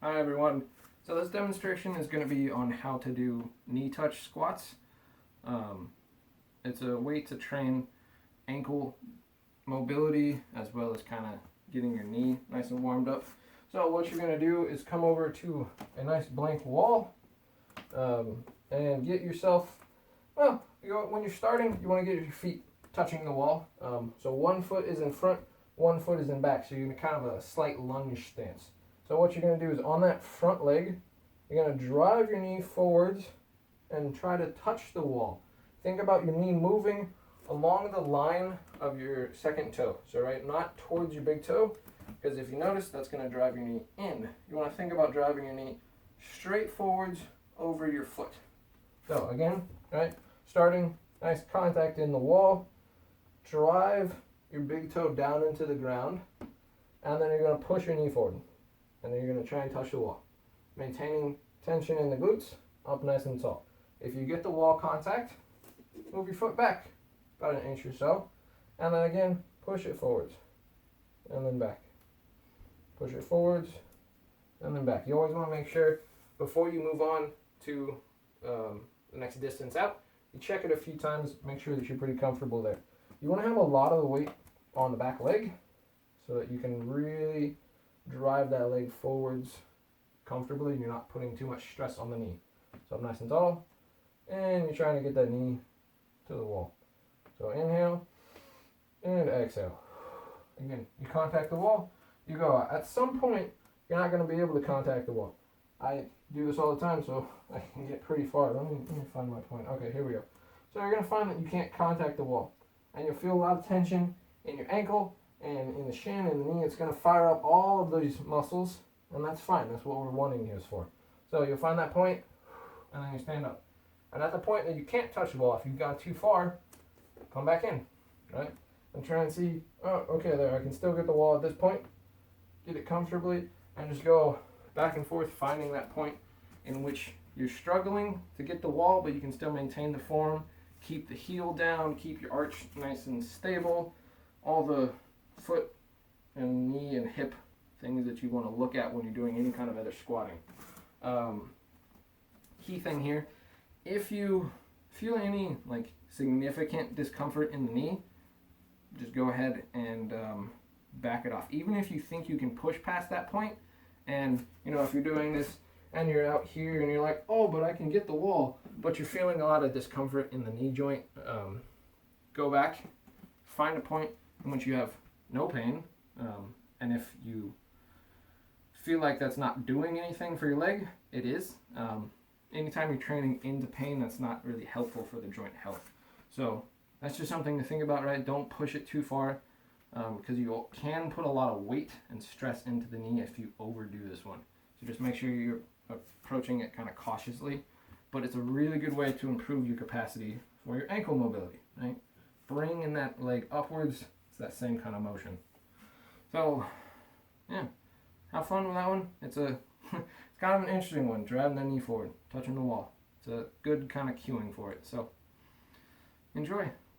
Hi everyone. So this demonstration is going to be on how to do knee touch squats. It's a way to train ankle mobility as well as kind of getting your knee nice and warmed up. So what you're going to do is come over to a nice blank wall and get yourself, well, when you're starting, you want to get your feet touching the wall. So one foot is in front, one foot is in back. So you're in kind of a slight lunge stance. So what you're going to do is on that front leg, you're going to drive your knee forwards and try to touch the wall. Think about your knee moving along the line of your second toe. So right, not towards your big toe, because if you notice, that's going to drive your knee in. You want to think about driving your knee straight forwards over your foot. So again, right, starting, nice contact in the wall, drive your big toe down into the ground, and then you're going to push your knee forward. And then you're going to try and touch the wall. Maintaining tension in the glutes, up nice and tall. If you get the wall contact, move your foot back about an inch or so. And then again, push it forwards. And then back. Push it forwards, and then back. You always want to make sure, before you move on to the next distance out, you check it a few times, make sure that you're pretty comfortable there. You want to have a lot of the weight on the back leg so that you can really drive that leg forwards comfortably and you're not putting too much stress on the knee. So up nice and tall, and you're trying to get that knee to the wall. So inhale and exhale. Again, you contact the wall, you go out. At some point, you're not going to be able to contact the wall. I do this all the time, so I can get pretty far. Let me find my point. Okay, here we go. So you're going to find that you can't contact the wall, and you'll feel a lot of tension in your ankle and in the shin and the knee. It's going to fire up all of these muscles, and that's fine. That's what we're wanting here for. So you'll find that point, and then you stand up. And at the point that you can't touch the wall, if you've gone too far, come back in, right? And try and see, oh, okay, there, I can still get the wall at this point. Get it comfortably, and just go back and forth, finding that point in which you're struggling to get the wall, but you can still maintain the form, keep the heel down, keep your arch nice and stable, all the foot and knee and hip things that you want to look at when you're doing any kind of other squatting. Key thing here, if you feel any like significant discomfort in the knee, just go ahead and back it off. Even if you think you can push past that point, and you know, if you're doing this and you're out here and you're like, oh, but I can get the wall, but you're feeling a lot of discomfort in the knee joint, go back, find a point in which you have no pain, and if you feel like that's not doing anything for your leg, it is. Anytime you're training into pain, that's not really helpful for the joint health. So that's just something to think about, right? Don't push it too far, because you can put a lot of weight and stress into the knee if you overdo this one. So just make sure you're approaching it kind of cautiously, but it's a really good way to improve your capacity for your ankle mobility, right? Bringing that leg upwards, it's that same kind of motion. So, yeah, have fun with that one. It's it's kind of an interesting one, driving that knee forward, touching the wall. It's a good kind of cueing for it. So, enjoy.